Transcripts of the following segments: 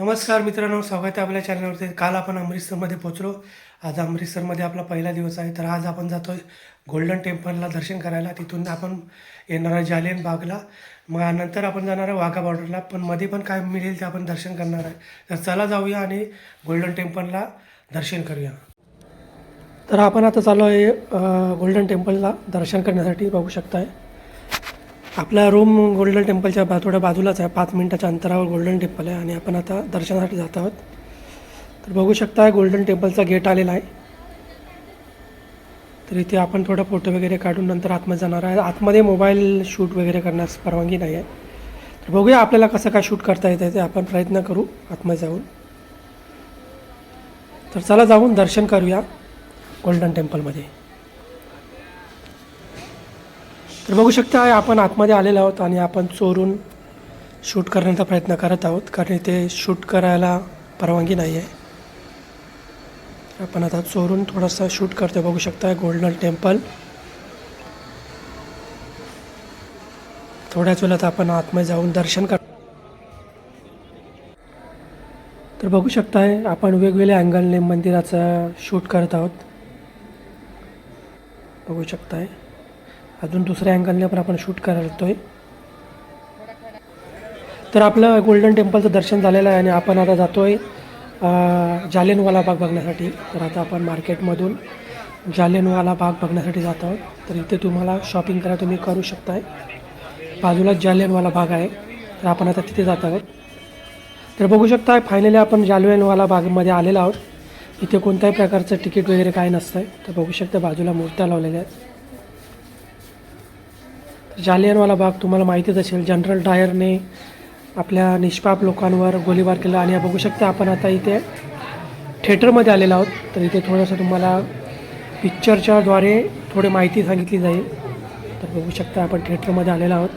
नमस्कार मित्रांनो, स्वागत आहे आपल्या चॅनलवरती. काल आपण अमृतसरमध्ये पोहोचलो. आज अमृतसरमध्ये आपला पहिला दिवस आहे. तर आज आपण जातो आहे गोल्डन टेम्पलला दर्शन करायला. तिथून आपण येणार आहे जालियन बागला. मग नंतर आपण जाणार आहे वाघा बॉर्डरला. पण मध्ये पण काय मिळेल ते आपण दर्शन करणार आहे. तर चला जाऊया आणि गोल्डन टेम्पलला दर्शन करूया. तर आपण आता चाललो आहे गोल्डन टेम्पलला दर्शन करण्यासाठी. बघू शकताय आपला रूम गोल्डन टेम्पलच्या थोड्या बाजूलाच आहे. 5 मिनिटाच्या अंतरावर गोल्डन टेम्पल आहे आणि आपण आता दर्शनासाठी जात आहोत. तर बघू शकता गोल्डन टेम्पलचा गेट आलेला आहे. तर इथे आपण थोडा फोटो वगैरे काढून नंतर आतमध्ये जाणार आहे. आतमध्ये मोबाईल शूट वगैरे करण्यास परवानगी नाही आहे. तर बघूया आपल्याला कसं काय शूट करता येतं ते आपण प्रयत्न करू आतमध्ये जाऊन. तर चला जाऊन दर्शन करूया गोल्डन टेम्पलमध्ये. तर बघू शकता आपण आतमध्ये आलेलो आहोत आणि आपण चोरून शूट करण्याचा प्रयत्न करत आहोत, कारण इथे शूट करायला परवानगी नाही आहे. आपण आता चोरून थोडासा शूट करतो. बघू शकता गोल्डन टेम्पल. थोड्याच वेळात आपण आतमध्ये जाऊन दर्शन कर. तर बघू शकताय आपण वेगवेगळ्या अँगलने मंदिराचा शूट करत आहोत. बघू शकताय अजून दुसऱ्या अँगलने पण आपण शूट करतोय. तर आपलं गोल्डन टेम्पलचं दर्शन झालेलं आहे आणि आपण आता जातोय जालियनवाला बाग बघण्यासाठी. तर आता आपण मार्केटमधून जालियनवाला बाग बघण्यासाठी जात आहोत. तर इथे तुम्हाला शॉपिंग करा तुम्ही करू शकताय. बाजूलाच जालियनवाला बाग आहे. तर आपण आता तिथे जात आहोत. तर बघू शकता फायनली आपण जालियनवाला बागमध्ये आलेलो आहोत. इथे कोणत्याही प्रकारचं तिकीट वगैरे काय नसतं आहे. तर बघू शकता बाजूला मूर्त्या लावलेल्या आहेत. जालियनवाला बाग तुम्हाला माहितीच असेल, जनरल डायरने आपल्या निष्पाप लोकांवर गोळीबार केला. आणि बघू शकता आपण आता इथे थिएटरमध्ये आलेलो आहोत. तर इथे थोडंसं तुम्हाला पिक्चरच्या द्वारे थोडी माहिती सांगितली जाईल. तर बघू शकता आपण थिएटरमध्ये आलेलो आहोत.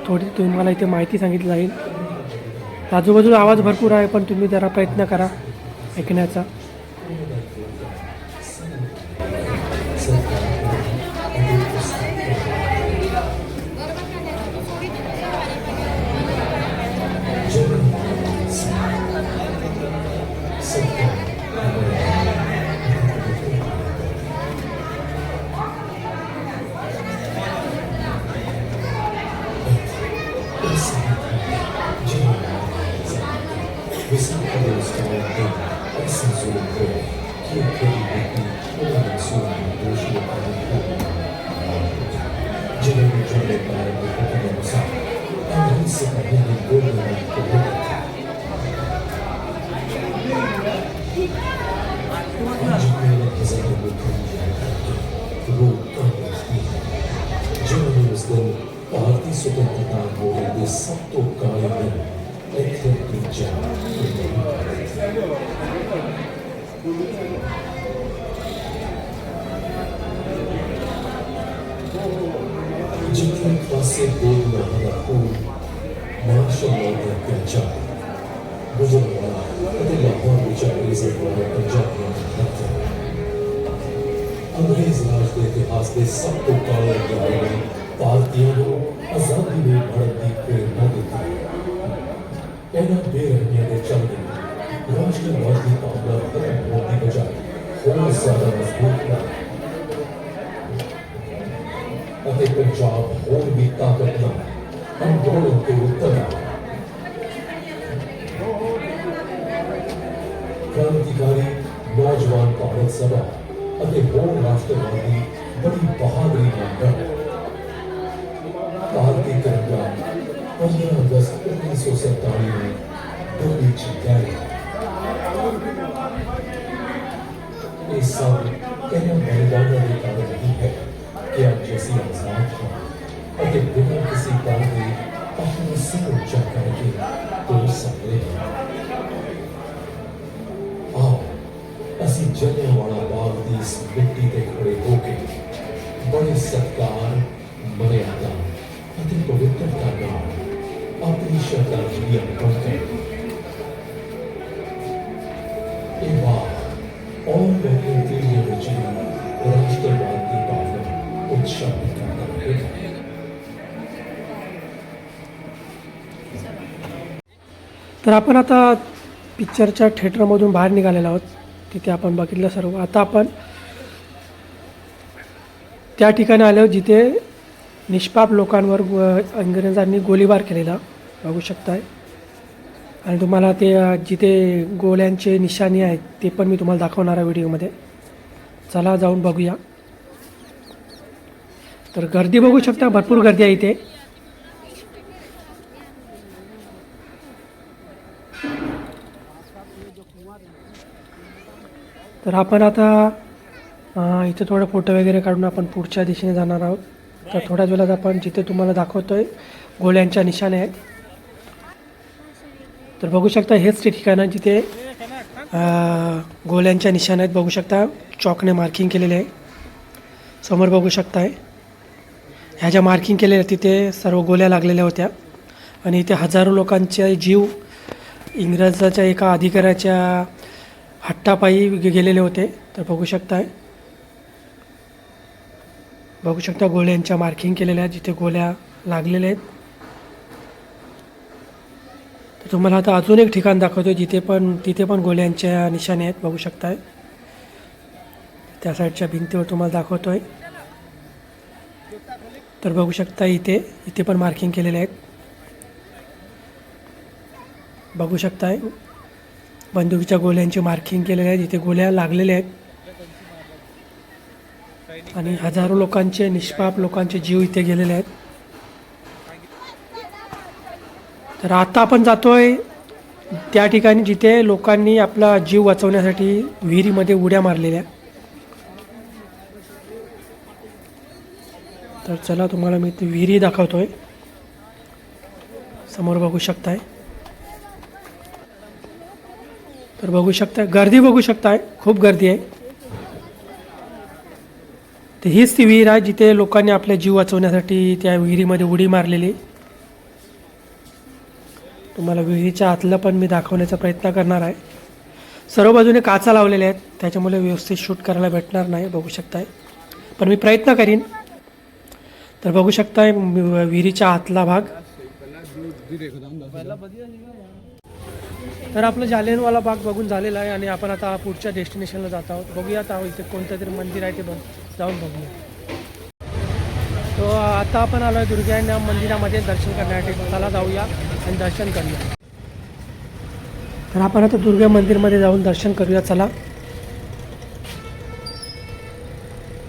थोडी तुम्हाला इथे माहिती सांगितली जाईल. आजूबाजूला आवाज भरपूर आहे, पण तुम्ही जरा प्रयत्न करा ऐकण्याचा. भारतीय स्वतंत्रता आंदोलन के सब तो कायम जितने पासे बोलना हमारा खून मार्शल लॉ के अत्याचार गुजरवाला कभी लाहौर बेचारे से बोला पंजाब में हत्या अंग्रेज राज के इतिहास के सब तो कायम जाएगा भारतीयों को आजादी में बढ़त की प्रेरणा देती है। एना बेरहमिया ने चल गई राष्ट्रवादी भावना खत्म होने की बजाय और ज्यादा मजबूत हुआ ਅਤੇ ਪੰਜਾਬ ਹੋਰ ਵੀ ਤਾਕਤ ਨਾਲ ਅੰਦੋਲਨ ਤੇ ਉਤਰਿਆ। क्रांतिकारी नौजवान भारत सभा ਅਤੇ ਹੋਰ राष्ट्रवादी बड़ी बहादुरी ਨਾਲ भारतीय तिरंगा 15 अगस्त 1947 में दिल्ली जीता है। ये सब कहना बलिदानों के कारण नहीं है कि आप जैसी आजाद हैं और बिना किसी बात के अपने सिर ऊंचा करके तो सकते हैं। आओ असी जलियांवाला बाग की इस मिट्टी ते खड़े होके बड़े सत्कार मर्यादा अति पवित्रता नाल अपनी श्रद्धांजलि अर्पण करें। ये बाग और मेरी पीढ़ियों में जीवन राष्ट्रवाद की भावना उत्साहित करता रहेगा। तर आपण आता पिक्चरच्या थिएटरमधून बाहेर निघालेलो आहोत. तिथे आपण बघितलं सर्व. आता आपण त्या ठिकाणी आलो जिथे निष्पाप लोकांवर इंग्रजांनी गोळीबार केलेला बघू शकताय. आणि तुम्हाला ते जिथे गोळ्यांचे निशाणी आहेत ते पण मी तुम्हाला दाखवणार आहे व्हिडिओमध्ये. चला जाऊन बघूया. तर गर्दी बघू शकता, भरपूर गर्दी आहे इथे. तर आपण आता इथे थोडं फोटो वगैरे काढून आपण पुढच्या दिशेने जाणार आहोत. तर थोड्याच वेळात आपण जिथे तुम्हाला दाखवतोय गोळ्यांच्या निशाणे आहेत. तर बघू शकता हेच ते ठिकाण आहे जिथे गोळ्यांच्या निशाणे आहेत. बघू शकता चॉकने मार्किंग केलेले आहे. समोर बघू शकताय ह्या ज्या मार्किंग केलेल्या तिथे सर्व गोळ्या लागलेल्या होत्या. आणि इथे हजारो लोकांचे जीव इंग्रजाच्या एका अधिकाऱ्याच्या हट्टापायी गेलेले होते. तर बघू शकता गोळ्यांच्या मार्किंग केलेल्या आहेत जिथे गोळ्या लागलेल्या आहेत. तर तुम्हाला आता अजून एक ठिकाण दाखवतो तिथे पण गोळ्यांच्या निशाणे आहेत. बघू शकताय त्या साईडच्या भिंतीवर तुम्हाला दाखवतोय. तर बघू शकता इथे पण मार्किंग केलेले आहेत. बघू शकताय बंदुकीच्या गोळ्यांची मार्किंग केलेले आहेत जिथे गोळ्या लागलेल्या आहेत. आणि हजारो लोकांचे निष्पाप लोकांचे जीव इथे गेलेले आहेत. तर आता आपण जातोय त्या ठिकाणी जिथे लोकांनी आपला जीव वाचवण्यासाठी विहिरीमध्ये उड्या मारलेल्या. तर चला तुम्हाला मी ती विहिरी दाखवतोय. समोर बघू शकताय. तर बघू शकताय गर्दी बघू शकताय, खूप गर्दी आहे. तर हीच ती विहीर आहे जिथे लोकांनी आपले जीव वाचवण्यासाठी त्या विहिरीमध्ये उडी मारलेली. तुम्हाला विहिरीच्या आतलं पण मी दाखवण्याचा प्रयत्न करणार आहे. सर्व बाजूने काचा लावलेल्या आहेत त्याच्यामुळे व्यवस्थित शूट करायला भेटणार नाही. बघू शकताय पण मी प्रयत्न करीन. तर बघू शकताय विहिरीच्या आतला भाग. तर आपलं जालियनवाला बाग बघून झालेला आहे आणि आपण आता पुढच्या डेस्टिनेशनला जात आहोत. बघूया आता इथे कोणतं तरी मंदिर आहे ते जाऊन बघूया. तो आता आपण आलो आहे दुर्गा मंदिरामध्ये दर्शन करण्यासाठी. चला जाऊया आणि दर्शन करूया. तर आपण आता दुर्गा मंदिरमध्ये जाऊन दर्शन करूया. चला.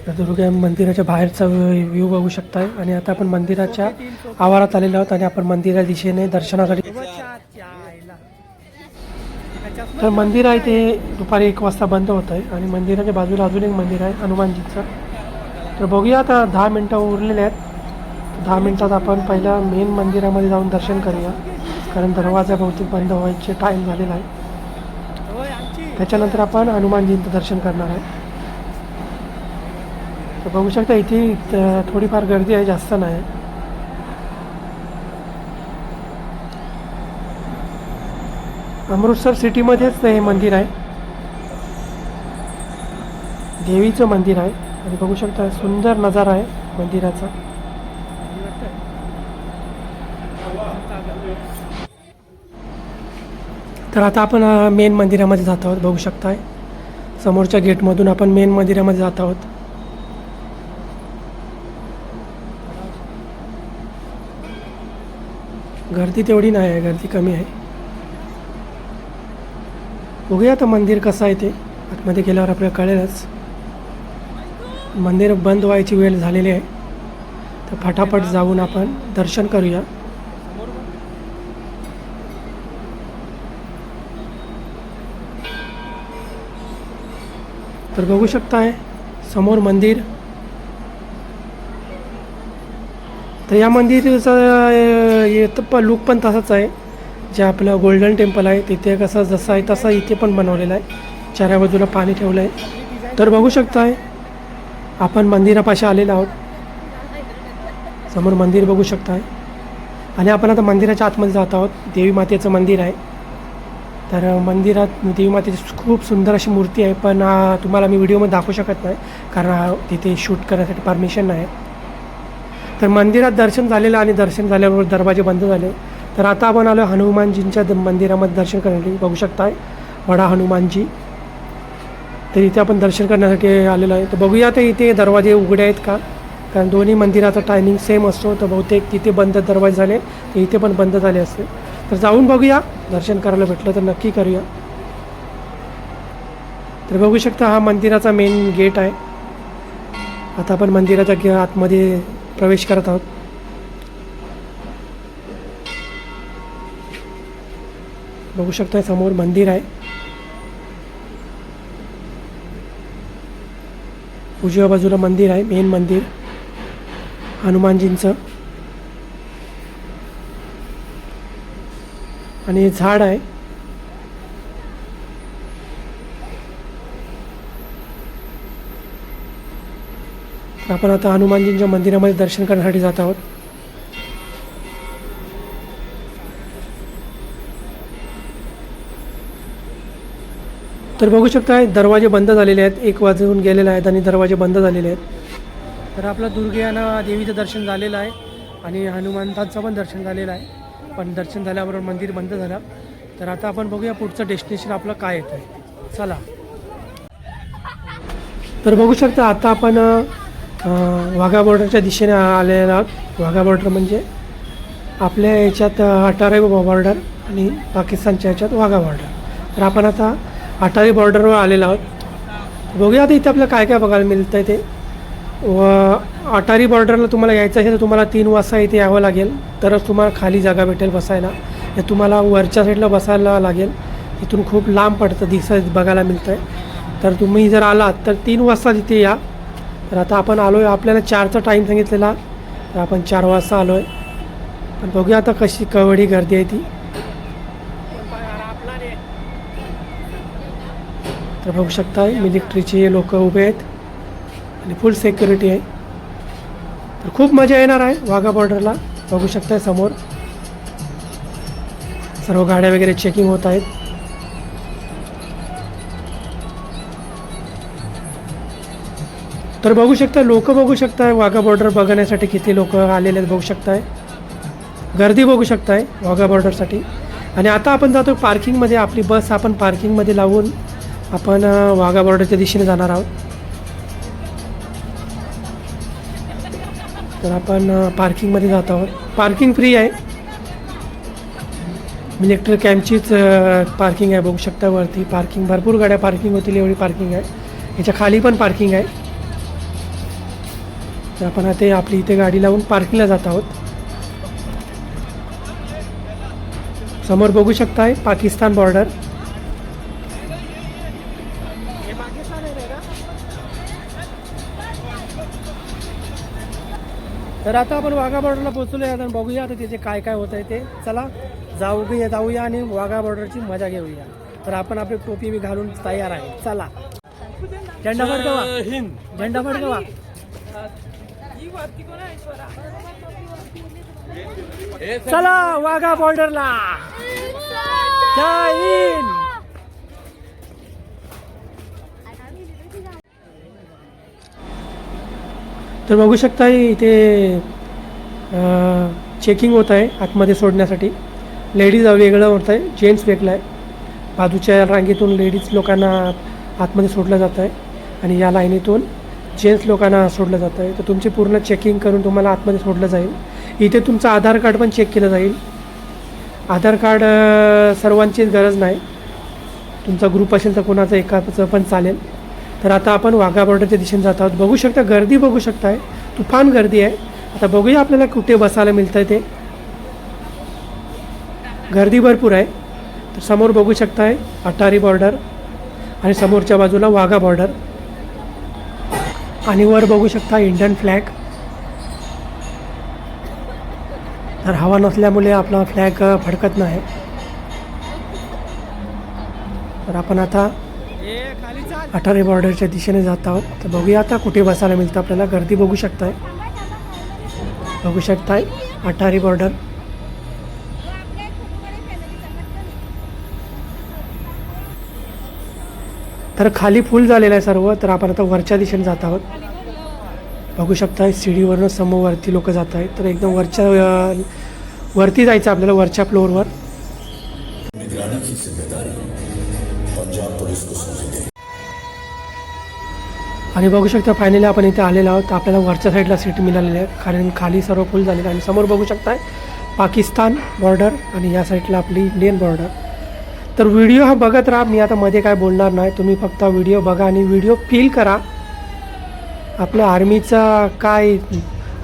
तर दुर्गा मंदिराच्या बाहेरचा व्ह्यू बघू शकताय. आणि आता आपण मंदिराच्या आवारात आलेलो आहोत आणि आपण मंदिरा दिशेने दर्शनासाठी. तर मंदिर आहे ते दुपारी 1 वाजता बंद होत आहे. आणि मंदिराच्या बाजूला अजून एक मंदिर आहे हनुमानजीचं. तर बघूया आता 10 मिनटं उरलेले आहेत. 10 मिनटात आपण पहिला मेन मंदिरामध्ये जाऊन दर्शन करूया कारण दरवाजा बहुतेक बंद व्हायचे टाईम झालेला आहे. त्याच्यानंतर आपण हनुमानजींचं दर्शन करणार आहे. तर बघू शकता इथे थोडीफार गर्दी आहे, जास्त नाही. अमृतसर सिटीमध्येच हे मंदिर आहे. देवीचं मंदिर आहे आणि बघू शकता सुंदर नजारा आहे मंदिराचा. तर आता आपण मेन मंदिरामध्ये जात आहोत. बघू शकताय समोरच्या गेटमधून आपण मेन मंदिरामध्ये जात आहोत. गर्दी तेवढी नाही आहे, गर्दी कमी आहे. बघूया आता मंदिर कसं आहे ते आतमध्ये गेल्यावर आपल्याला कळेलच. मंदिर बंद व्हायची वेळ झालेली आहे तर फटाफट जाऊन आपण दर्शन करूया. तर बघू शकताय समोर मंदिर. तर या मंदिराचा लुक पण तसाच आहे. जे आपलं गोल्डन टेम्पल आहे तिथे कसं जसं आहे तसं इथे पण बनवलेलं आहे. चाऱ्या बाजूला पाणी ठेवलं आहे. तर बघू शकताय आपण मंदिरापाशी आलेलो आहोत. समोर मंदिर बघू शकताय आणि आपण आता मंदिराच्या आतमध्ये जात आहोत. देवी मातेचं मंदिर आहे. तर मंदिरात देवी मातेची खूप सुंदर अशी मूर्ती आहे पण तुम्हाला मी व्हिडिओमध्ये दाखवू शकत नाही कारण तिथे शूट करण्यासाठी परमिशन नाही. तर मंदिरात दर्शन झालेलं आणि दर्शन झाल्यावर दरवाजे बंद झाले. तर आता आपण आलो हनुमानजींच्या मंदिरामध्ये दर्शन करण्यासाठी. बघू शकताय वडा हनुमानजी. तर इथे आपण दर्शन करण्यासाठी आलेलो आहे. तर बघूया ते इथे दरवाजे उघडे आहेत का, कारण दोन्ही मंदिराचा टायमिंग सेम असतो. तर बहुतेक तिथे बंद दरवाजे झाले, तर इथे पण बंद झाले असते. तर जाऊन बघूया, दर्शन करायला भेटलं तर नक्की करूया. तर बघू शकता हा मंदिराचा मेन गेट आहे. आता आपण मंदिराच्या आतमध्ये प्रवेश करत आहोत. बघू शकता समोर मंदिर आहे. उजव्या बाजूला मंदिर आहे, मेन मंदिर हनुमानजींचं. आणि झाड आहे. आपण आता हनुमानजींच्या मंदिरामध्ये दर्शन करण्यासाठी जात आहोत. तर बघू शकता दरवाजे बंद झालेले आहेत. 1 वाजून गेलेले आहेत आणि दरवाजे बंद झालेले आहेत. तर आपलं दुर्गाना देवीचं दर्शन झालेलं आहे आणि हनुमंतांचं पण दर्शन झालेलं आहे. पण दर्शन झाल्याबरोबर मंदिर बंद झालं. तर आता आपण बघूया पुढचं डेस्टिनेशन आपलं काय येतं आहे. चला. तर बघू शकता आता आपण वाघा बॉर्डरच्या दिशेने आलेलो आहोत. वाघा बॉर्डर म्हणजे आपल्या याच्यात अटारी बॉर्डर आणि पाकिस्तानच्या याच्यात वाघा बॉर्डर. तर आपण आता अटारी बॉर्डरवर आलेलो आहोत. बघूया आता इथे आपल्याला काय काय बघायला मिळतं आहे ते. अटारी बॉर्डरला तुम्हाला यायचं असेल तर तुम्हाला 3 वाजता इथे यावं लागेल, तरच तुम्हाला खाली जागा भेटेल बसायला. हे तुम्हाला वरच्या साईडला बसायला लागेल. इथून खूप लांब पडतं बघायला मिळतं आहे. तर तुम्ही जर आलात तर 3 वाजता तिथे या. तर आता आपण आलो आहे, आपल्याला 4चा टाईम सांगितलेला, तर आपण 4 वाजता आलो आहे. पण बघूया आता कशी कवडी गर्दी आहे ती. तर बघू शकता मिलिटरीचे लोक उभे आहेत आणि फुल सिक्युरिटी आहे. तर खूप मजा येणार आहे वाघा बॉर्डरला. बघू शकता समोर सर्व गाड्या वगैरे चेकिंग होत आहेत. तर बघू शकता लोक बघू शकताय वाघा बॉर्डर बघण्यासाठी किती लोक आलेले आहेत. बघू शकताय गर्दी बघू शकताय वाघा बॉर्डरसाठी. आणि आता आपण जातो पार्किंगमध्ये. आपली बस आपण पार्किंगमध्ये लावून आपण वाघा बॉर्डरच्या दिशेने जाणार आहोत. तर आपण पार्किंगमध्ये जात आहोत. पार्किंग फ्री आहे. मिलिटरी कॅम्पचीच पार्किंग आहे. बघू शकता वरती पार्किंग भरपूर गाड्या पार्किंग होतील एवढी पार्किंग आहे. याच्या खाली पण पार्किंग आहे. तर आपण आता आपली इथे गाडी लावून पार्किंगला जात आहोत. समोर बघू शकताय पाकिस्तान बॉर्डर. तर आता आपण वाघा बॉर्डरला पोहोचलो आहे. आता बघूया आता तिथे काय काय होत आहे ते. चला जाऊया आणि वाघा बॉर्डरची मजा घेऊया. तर आपण आपली टोपी बी घालून तयार आहे. चला झेंडा फडकवा. झेंडा फडकवा. चला वाघा बॉर्डरला. जय हिंद. तर बघू शकता इथे चेकिंग होत आहे आतमध्ये सोडण्यासाठी. लेडीज वेगळं होत आहे, जेंट्स वेगळं आहे. बाजूच्या रांगेतून लेडीज लोकांना आतमध्ये सोडलं जात आहे आणि या लाईनीतून जेंट्स लोकांना सोडलं जात आहे. तर तुमची पूर्ण चेकिंग करून तुम्हाला आतमध्ये सोडलं जाईल. इथे तुमचं आधार कार्ड पण चेक केलं जाईल. आधार कार्ड सर्वांचीच गरज नाही. तुमचा ग्रुप असेल तर कोणाचं एकाचं पण चालेल. तर आता आपण वाघा बॉर्डरच्या दिशेने जात आहोत. बघू शकता गर्दी बघू शकताय, तुफान गर्दी आहे. आता बघूया आपल्याला कुठे बसायला मिळतं आहे ते. गर्दी भरपूर आहे. तर समोर बघू शकताय अटारी बॉर्डर आणि समोरच्या बाजूला वाघा बॉर्डर आणि वर बघू शकता इंडियन फ्लॅग. तर हवा नसल्यामुळे आपला फ्लॅग फडकत नाही. तर आपण आता अटारी बॉर्डरच्या दिशेने जात आहोत. तर बघूया आता कुठे बसायला मिळतं आपल्याला. गर्दी बघू शकताय अटारी बॉर्डर. तर खाली फुल झालेलं आहे सर्व. तर आपण आता वरच्या दिशेने जात आहोत. बघू शकताय सीडीवरनं समोरवरती लोक जात आहेत. तर एकदम वरती जायचं आपल्याला, वरच्या फ्लोअरवर. निगरानी की जिम्मेदारी पंजाब पुलिस को सौंपी गई. आणि बघू शकता फायनली आपण इथे आलेलो आहोत. आपल्याला वरच्या साईडला सीट मिळालेली आहे, कारण खाली सर्व फुल झालेलं आहे. आणि समोर बघू शकताय पाकिस्तान बॉर्डर आणि या साईडला आपली इंडियन बॉर्डर. तर व्हिडिओ हा बघत राहा, मी आता मध्ये काय बोलणार नाही. तुम्ही फक्त व्हिडिओ बघा आणि व्हिडिओ फील करा. आपल्या आर्मीचा काय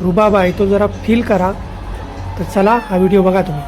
रुबाब आहे तो जरा फील करा. तर चला हा व्हिडिओ बघा तुम्ही.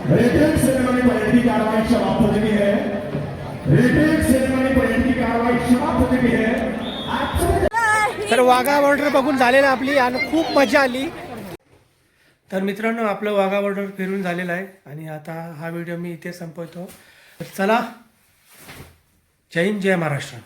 रेटेड सेरेमनी परेड की कार्रवाई समाप्त हो चुकी है। रेटेड सेरेमनी परेड की कार्रवाई समाप्त हो चुकी है। तर वाघा बॉर्डर बघून झालेलं आपली आणि खूप मजा आली। तर मित्रांनो आपलं वाघा बॉर्डर फिरून झालेलं आहे आणि आता हा व्हिडिओ मी इथे संपवतो। तर चला, जय हिंद, जय महाराष्ट्र।